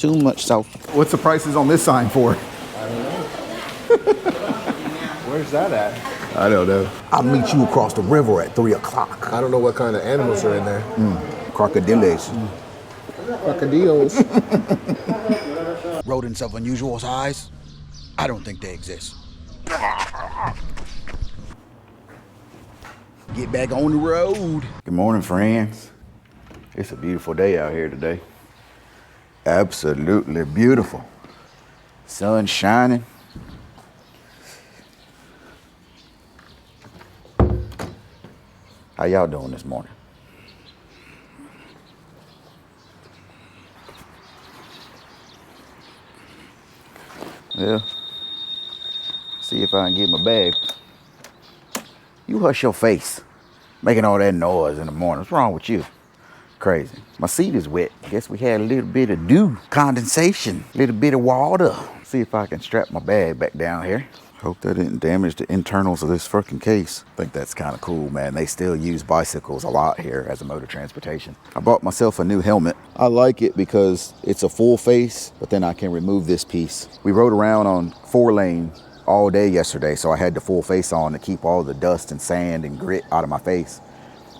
Too much salt. What's the prices on this sign for? I don't know. Where's that at? I don't know. I'll meet you across the river at 3 o'clock. I don't know what kind of animals are in there. Crocodiles. Crocodiles. Rodents of unusual size? I don't think they exist. Get back on the road. Good morning, friends. It's a beautiful day out here today. Absolutely beautiful. Sun shining. How y'all doing this morning? Well, see if I can get my bag. You hush your face, making all that noise in the morning. What's wrong with you? Crazy. My seat is wet. Guess we had a little bit of dew, condensation, a little bit of water. See if I can strap my bag back down here. Hope that didn't damage the internals of this fucking case. I think that's kind of cool, man. They still use bicycles a lot here as a mode of transportation. I bought myself a new helmet. I like it because it's a full face, but then I can remove this piece. We rode around on 4-lane all day yesterday, so I had the full face on to keep all the dust and sand and grit out of my face.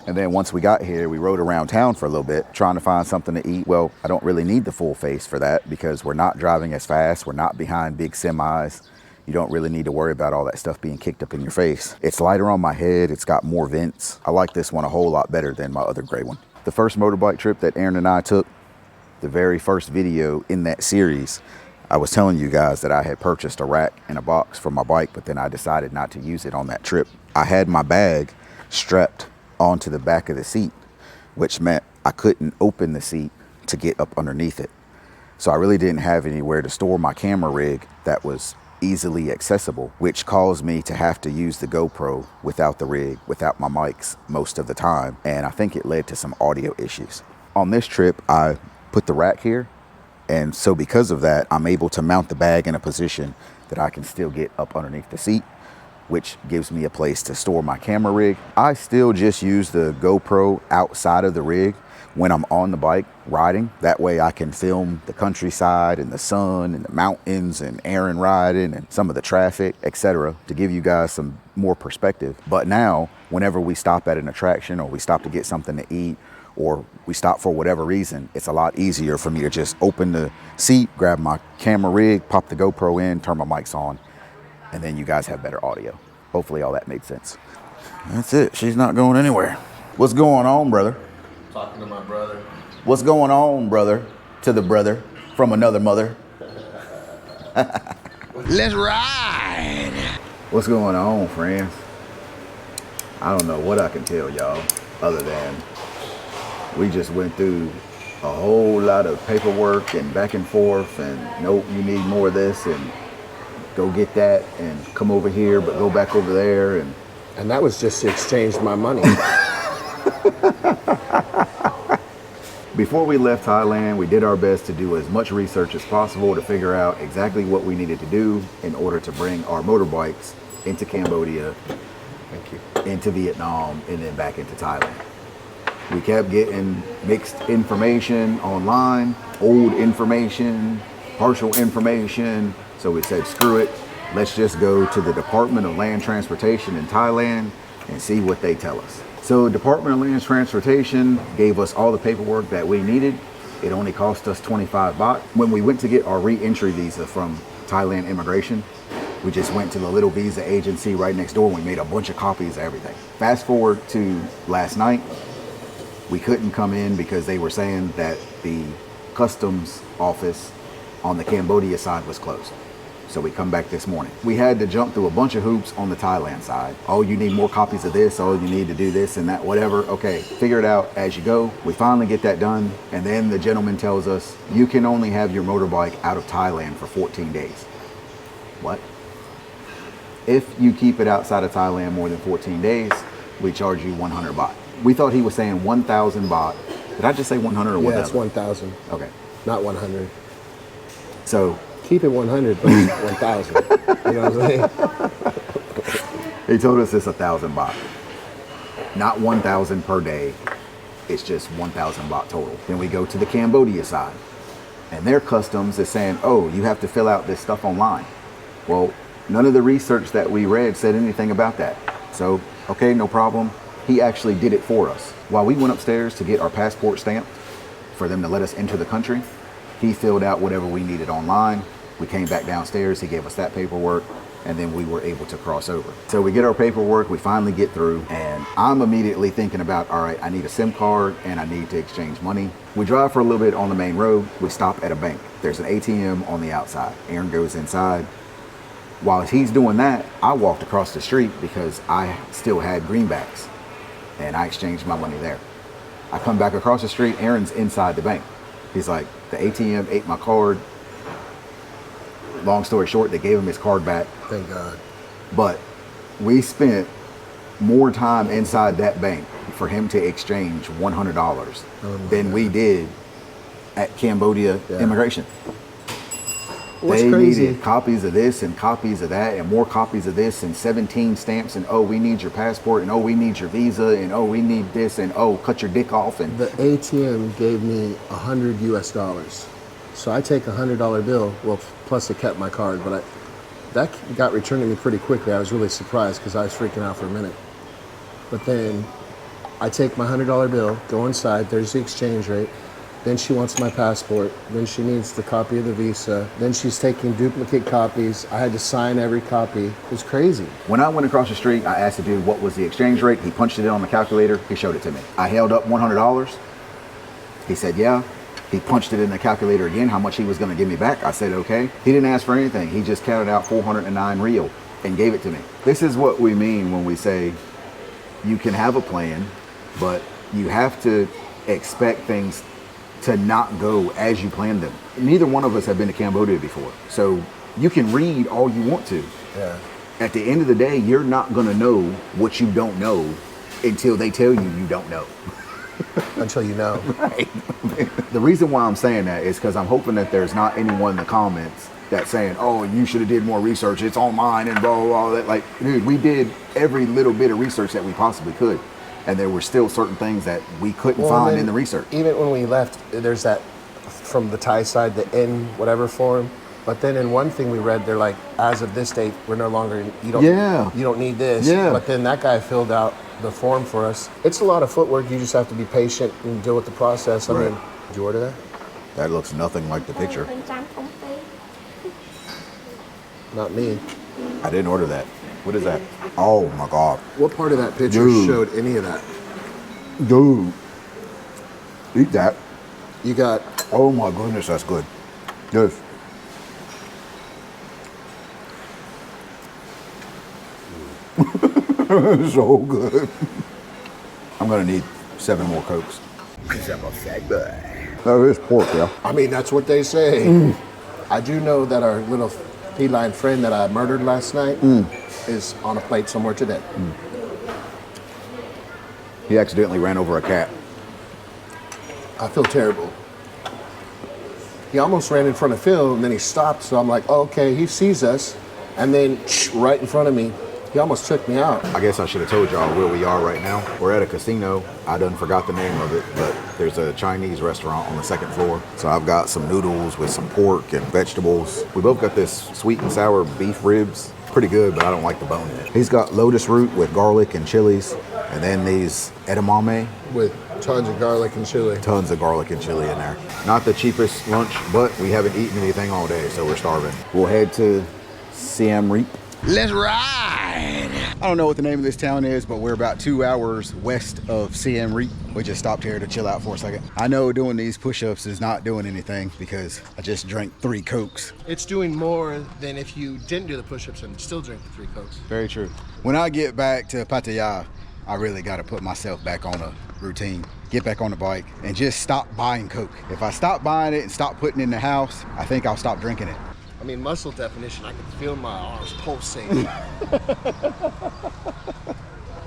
And then once we got here, we rode around town for a little bit, trying to find something to eat. Well, I don't really need the full face for that because we're not driving as fast. We're not behind big semis. You don't really need to worry about all that stuff being kicked up in your face. It's lighter on my head. It's got more vents. I like this one a whole lot better than my other gray one. The first motorbike trip that Aaron and I took, the very first video in that series, I was telling you guys that I had purchased a rack and a box for my bike, but then I decided not to use it on that trip. I had my bag strapped onto the back of the seat, which meant I couldn't open the seat to get up underneath it. So I really didn't have anywhere to store my camera rig that was easily accessible, which caused me to have to use the GoPro without the rig, without my mics most of the time. And I think it led to some audio issues. On this trip, I put the rack here. And so because of that, I'm able to mount the bag in a position that I can still get up underneath the seat, which gives me a place to store my camera rig. I still just use the GoPro outside of the rig when I'm on the bike riding. That way I can film the countryside and the sun and the mountains and Aaron riding and some of the traffic, etc., to give you guys some more perspective. But now, whenever we stop at an attraction or we stop to get something to eat or we stop for whatever reason, it's a lot easier for me to just open the seat, grab my camera rig, pop the GoPro in, turn my mics on, and then you guys have better audio. Hopefully all that made sense. That's it. She's not going anywhere. What's going on, brother? Talking to my brother. What's going on, brother? To the brother from another mother. Let's ride. What's going on, friends? I don't know what I can tell y'all other than we just went through a whole lot of paperwork and back and forth and nope, you need more of this and go get that and come over here, but go back over there. And that was just to exchange my money. Before we left Thailand, we did our best to do as much research as possible to figure out exactly what we needed to do in order to bring our motorbikes into Cambodia, Thank you. into Vietnam, and then back into Thailand. We kept getting mixed information online, old information, partial information. So we said, screw it. Let's just go to the Department of Land Transportation in Thailand and see what they tell us. So Department of Land Transportation gave us all the paperwork that we needed. It only cost us 25 baht. When we went to get our re-entry visa from Thailand Immigration, we just went to the little visa agency right next door and we made a bunch of copies of everything. Fast forward to last night, we couldn't come in because they were saying that the customs office on the Cambodia side was closed. So we come back this morning. We had to jump through a bunch of hoops on the Thailand side. Oh, you need more copies of this. Oh, you need to do this and that, whatever. Okay, figure it out as you go. We finally get that done. And then the gentleman tells us, you can only have your motorbike out of Thailand for 14 days. What? If you keep it outside of Thailand more than 14 days, we charge you 100 baht. We thought he was saying 1,000 baht. Did I just say 100 or 1,000? Yeah, it's 1,000. Okay. Not 100. So Keep it 100, but it's 1,000. You know what I'm saying? he told us it's 1,000 baht. Not 1,000 per day. It's just 1,000 baht total. Then we go to the Cambodia side. And their customs is saying, oh, you have to fill out this stuff online. Well, none of the research that we read said anything about that. So, okay, no problem. He actually did it for us. While we went upstairs to get our passport stamped for them to let us enter the country, he filled out whatever we needed online. We came back downstairs, he gave us that paperwork, and then we were able to cross over. So we get our paperwork, we finally get through, and I'm immediately thinking about, all right, I need a SIM card and I need to exchange money. We drive for a little bit on the main road, we stop at a bank. There's an ATM on the outside. Aaron goes inside. While he's doing that, I walked across the street because I still had greenbacks, and I exchanged my money there. I come back across the street, Aaron's inside the bank. He's like, the ATM ate my card. Long story short, they gave him his card back. Thank God. But we spent more time inside that bank for him to exchange $100 than we did at Cambodia immigration. What's they crazy? needed copies of this and copies of that and more copies of this and 17 stamps and, oh, we need your passport and, oh, we need your visa and, oh, we need this and, oh, cut your dick off. And The ATM gave me $100 US. So I take a $100 bill, well, plus it kept my card, but that got returned to me pretty quickly. I was really surprised because I was freaking out for a minute. But then I take my $100 bill, go inside, there's the exchange rate. Then she wants my passport. Then she needs the copy of the visa. Then she's taking duplicate copies. I had to sign every copy. It was crazy. when I went across the street, I asked the dude what was the exchange rate. He punched it in on the calculator. He showed it to me. I held up $100. He said, yeah. He punched it in the calculator again, how much he was going to give me back. I said, okay. He didn't ask for anything. He just counted out 409 real and gave it to me. This is what we mean when we say you can have a plan, but you have to expect things to not go as you planned them. Neither one of us have been to Cambodia before. So you can read all you want to. Yeah. At the end of the day, you're not going to know what you don't know until they tell you you don't know. Until you know. Right. The reason why I'm saying that is because I'm hoping that there's not anyone in the comments that's saying, oh, you should have did more research. It's online and blah, blah, blah. That. Like, dude, we did every little bit of research that we possibly could. And there were still certain things that we couldn't find in the research. Even when we left, there's that from the Thai side, the N whatever form. But then in one thing we read, they're like, as of this date, we're no longer, you don't need this. Yeah. But then that guy filled out the form for us. It's a lot of footwork. You just have to be patient and deal with the process. I mean, did you order that? That looks nothing like the picture. Not me. I didn't order that. What is that? Oh my God. What part of that picture showed any of that? Dude. Eat that. You got... Oh my goodness, that's good. Yes. So good. I'm gonna need 7 more Cokes. That is pork, yeah. I mean, that's what they say. I do know that our little feline friend that I murdered last night is on a plate somewhere today. He accidentally ran over a cat. I feel terrible. He almost ran in front of Phil and then he stopped. So I'm like, oh, okay, he sees us. And then right in front of me, he almost took me out. I guess I should have told y'all where we are right now. We're at a casino. I done forgot the name of it, but there's a Chinese restaurant on the 2nd floor. So I've got some noodles with some pork and vegetables. We both got this sweet and sour beef ribs. Pretty good, but I don't like the bone in it. He's got lotus root with garlic and chilies, and then these edamame. With tons of garlic and chili. Tons of garlic and chili in there. Not the cheapest lunch, but we haven't eaten anything all day, so we're starving. We'll head to Siem Reap. Let's ride! I don't know what the name of this town is, but we're about 2 hours west of Siem Reap. We just stopped here to chill out for a second. I know doing these push-ups is not doing anything because I just drank 3 Cokes. It's doing more than if you didn't do the push-ups and still drink the 3 Cokes. Very true. When I get back to Pattaya, I really got to put myself back on a routine. Get back on the bike and just stop buying Coke. If I stop buying it and stop putting it in the house, I think I'll stop drinking it. I mean, muscle definition, I can feel my arms pulsating.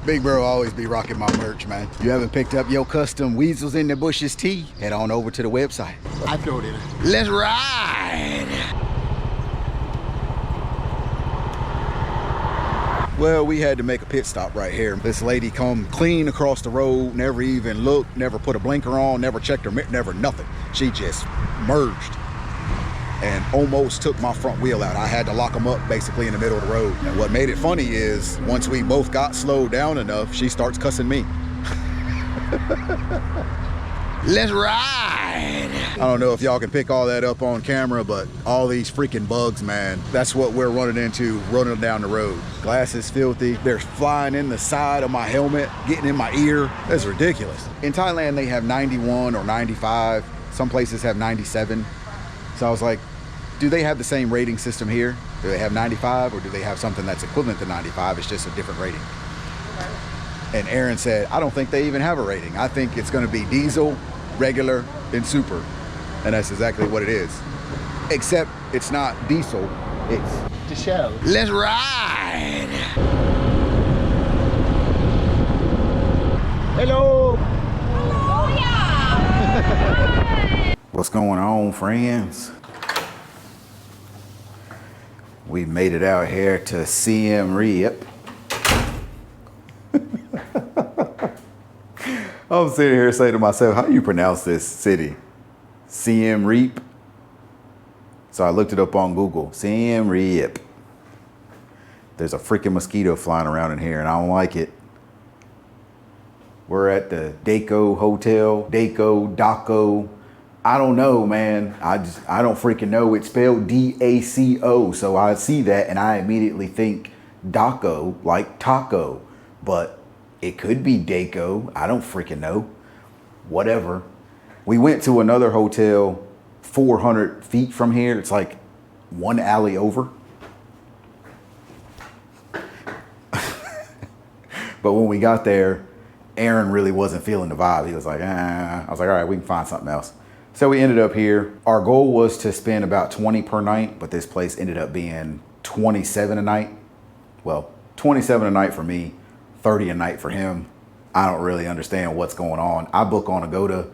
Big bro always be rocking my merch, man. You haven't picked up your custom Weasels in the Bushes tee? Head on over to the website. I throw it in. Let's ride! Well, we had to make a pit stop right here. This lady come clean across the road, never even looked, never put a blinker on, never checked her mirror, never nothing. She just merged and almost took my front wheel out. I had to lock them up basically in the middle of the road. And what made it funny is once we both got slowed down enough, she starts cussing me. Let's ride. I don't know if y'all can pick all that up on camera, but all these freaking bugs, man, that's what we're running into running down the road. Glass is filthy. They're flying in the side of my helmet, getting in my ear. That's ridiculous. In Thailand, they have 91 or 95. Some places have 97. So I was like, do they have the same rating system here? Do they have 95 or do they have something that's equivalent to 95? It's just a different rating. And Aaron said, I don't think they even have a rating. I think it's gonna be diesel, regular, and super. And that's exactly what it is. Except it's not diesel, it's The show. let's ride. Hello. What's going on, friends? We made it out here to Siem Reap. I'm sitting here saying to myself, how do you pronounce this city? Siem Reap? So I looked it up on Google. Siem Reap. There's a freaking mosquito flying around in here and I don't like it. We're at the Daco Hotel. Daco. I don't know, man. I don't freaking know. It's spelled D-A-C-O. So I see that and I immediately think Daco, like taco. But it could be Daco. I don't freaking know. Whatever. We went to another hotel 400 feet from here. It's like one alley over. But when we got there, Aaron really wasn't feeling the vibe. He was like, I was like, all right, we can find something else. So we ended up here. Our goal was to spend about 20 per night, but this place ended up being 27 a night. Well, 27 a night for me, 30 a night for him. I don't really understand what's going on. I book on Agoda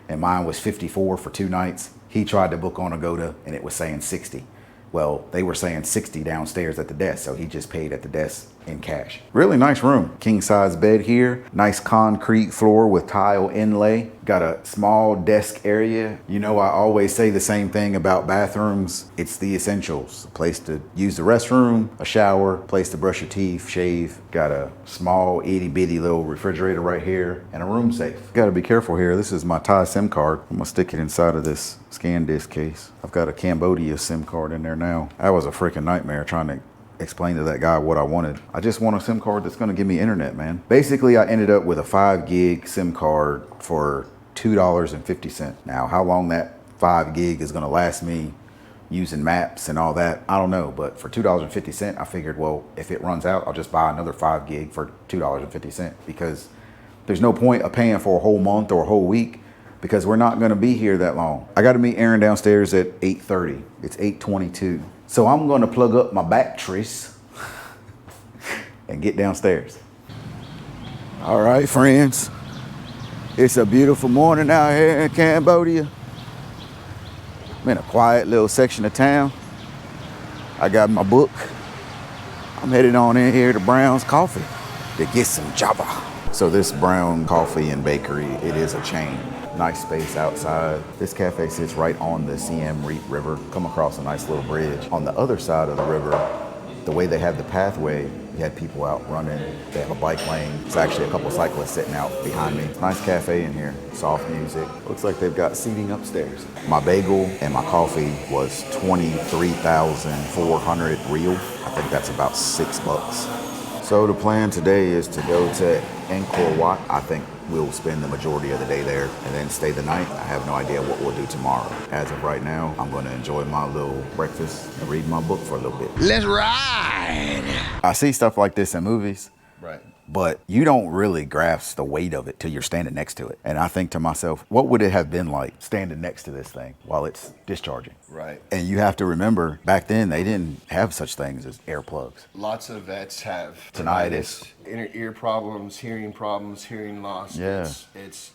and mine was 54 for 2 nights. He tried to book on Agoda and it was saying 60. Well, they were saying 60 downstairs at the desk, so he just paid at the desk in cash. Really nice room. King size bed here. Nice concrete floor with tile inlay. Got a small desk area. You know, I always say the same thing about bathrooms. It's the essentials. A place to use the restroom, a shower, place to brush your teeth, shave. Got a small itty bitty little refrigerator right here and a room safe. Gotta be careful here. This is my Thai SIM card. I'm gonna stick it inside of this scan disc case. I've got a Cambodia SIM card in there now. That was a freaking nightmare trying to explain to that guy what I wanted. I just want a SIM card that's gonna give me internet, man. Basically, I ended up with a 5 gig SIM card for $2.50. Now, how long that 5 gig is gonna last me using maps and all that, I don't know. But for $2.50, I figured, well, if it runs out, I'll just buy another 5 gig for $2.50 because there's no point of paying for a whole month or a whole week because we're not gonna be here that long. I gotta meet Aaron downstairs at 8:30. It's 8:22. So I'm gonna plug up my batteries and get downstairs. All right, friends. It's a beautiful morning out here in Cambodia. I'm in a quiet little section of town. I got my book. I'm headed on in here to Brown's Coffee to get some Java. So this Brown Coffee and Bakery, it is a chain. Nice space outside. This cafe sits right on the Siem Reap River. Come across a nice little bridge. On the other side of the river, the way they have the pathway, you had people out running. They have a bike lane. There's actually a couple cyclists sitting out behind me. Nice cafe in here, soft music. Looks like they've got seating upstairs. My bagel and my coffee was 23,400 real. I think that's about $6. So the plan today is to go to Angkor Wat. I think we'll spend the majority of the day there and then stay the night. I have no idea what we'll do tomorrow. As of right now, I'm gonna enjoy my little breakfast and read my book for a little bit. Let's ride. I see stuff like this in movies. Right. But you don't really grasp the weight of it till you're standing next to it. And I think to myself, what would it have been like standing next to this thing while it's discharging? Right. And you have to remember, back then they didn't have such things as earplugs. Lots of vets have Tinnitus. inner ear problems, hearing loss. Yeah. It's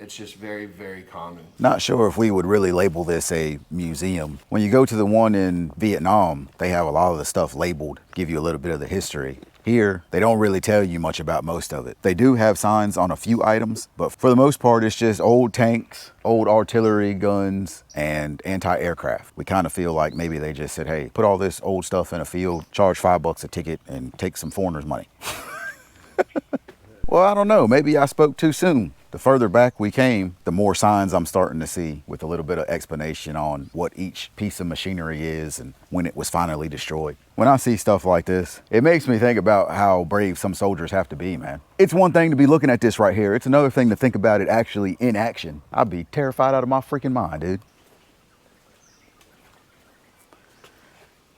just very, very common. Not sure if we would really label this a museum. When you go to the one in Vietnam, they have a lot of the stuff labeled, give you a little bit of the history. Here, they don't really tell you much about most of it. They do have signs on a few items, but for the most part, it's just old tanks, old artillery guns, and anti-aircraft. We kind of feel like maybe they just said, hey, put all this old stuff in a field, charge $5 a ticket, and take some foreigners' money. Well, I don't know. Maybe I spoke too soon. The further back we came, the more signs I'm starting to see with a little bit of explanation on what each piece of machinery is and when it was finally destroyed. When I see stuff like this, it makes me think about how brave some soldiers have to be, man. It's one thing to be looking at this right here. It's another thing to think about it actually in action. I'd be terrified out of my freaking mind, dude.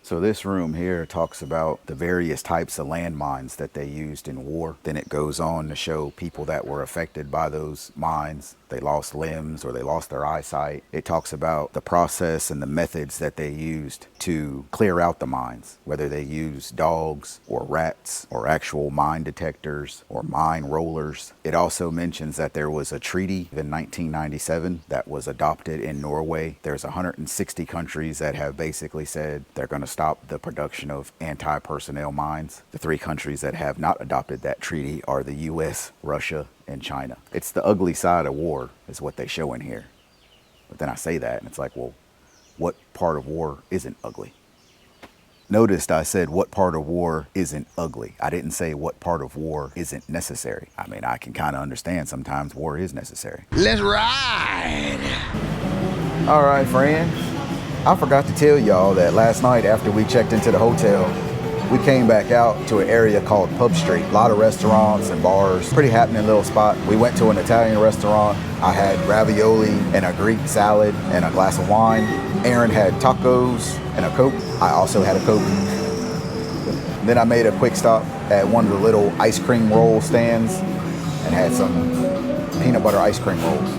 So this room here talks about the various types of landmines that they used in war. Then it goes on to show people that were affected by those mines. They lost limbs or they lost their eyesight. It talks about the process and the methods that they used to clear out the mines, whether they used dogs or rats or actual mine detectors or mine rollers. It also mentions that there was a treaty in 1997 that was adopted in Norway. There's 160 countries that have basically said they're going to stop the production of anti-personnel mines. The 3 countries that have not adopted that treaty are the US, Russia, and China. It's the ugly side of war is what they show in here. But then I say that and it's like, well, what part of war isn't ugly? Noticed I said what part of war isn't ugly. I didn't say what part of war isn't necessary. I mean, I can kind of understand sometimes war is necessary. Let's ride! All right, friends. I forgot to tell y'all that last night after we checked into the hotel, we came back out to an area called Pub Street. A lot of restaurants and bars, pretty happening little spot. We went to an Italian restaurant. I had ravioli and a Greek salad and a glass of wine. Aaron had tacos and a Coke. I also had a Coke. Then I made a quick stop at one of the little ice cream roll stands and had some peanut butter ice cream rolls.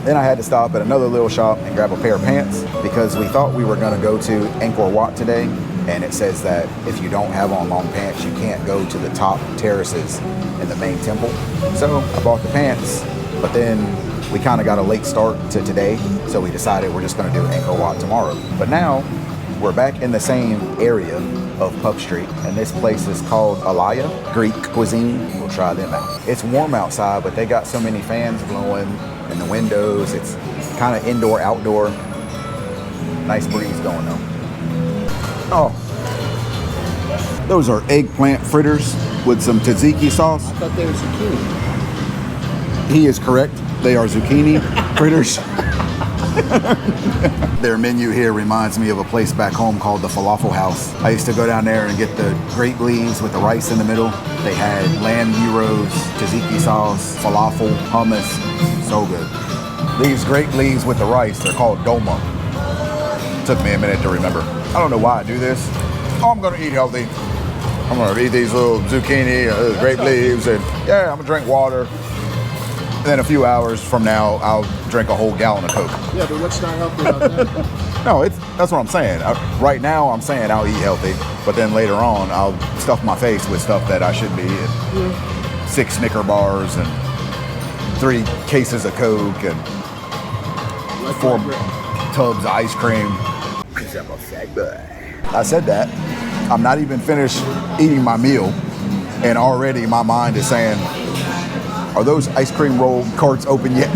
Then I had to stop at another little shop and grab a pair of pants because we thought we were gonna go to Angkor Wat today. And it says that if you don't have on long pants, you can't go to the top terraces in the main temple. So I bought the pants, but then we kind of got a late start to today. So we decided we're just gonna do Angkor Wat tomorrow. But now we're back in the same area of Pub Street. And this place is called Alaya, Greek cuisine. We'll try them out. It's warm outside, but they got so many fans blowing in the windows. It's kind of indoor, outdoor. Nice breeze going on. Oh, those are eggplant fritters with some tzatziki sauce. I thought they were zucchini. He is correct. They are zucchini fritters. Their menu here reminds me of a place back home called the Falafel House. I used to go down there and get the grape leaves with the rice in the middle. They had lamb gyros, tzatziki sauce, falafel, hummus. So good. These grape leaves with the rice, they're called dolma. Took me a minute to remember. I don't know why I do this. Oh, I'm gonna eat healthy. I'm gonna eat these little zucchini, grape leaves, and yeah, I'm gonna drink water. And then a few hours from now, I'll drink a whole gallon of Coke. Yeah, but what's not healthy about that? No, that's what I'm saying. Right now, I'm saying I'll eat healthy, but then later on, I'll stuff my face with stuff that I shouldn't be eating. Yeah. 6 Snicker bars and 3 cases of Coke and 4 tubs of ice cream. I said that. I'm not even finished eating my meal, and already my mind is saying, are those ice cream roll carts open yet?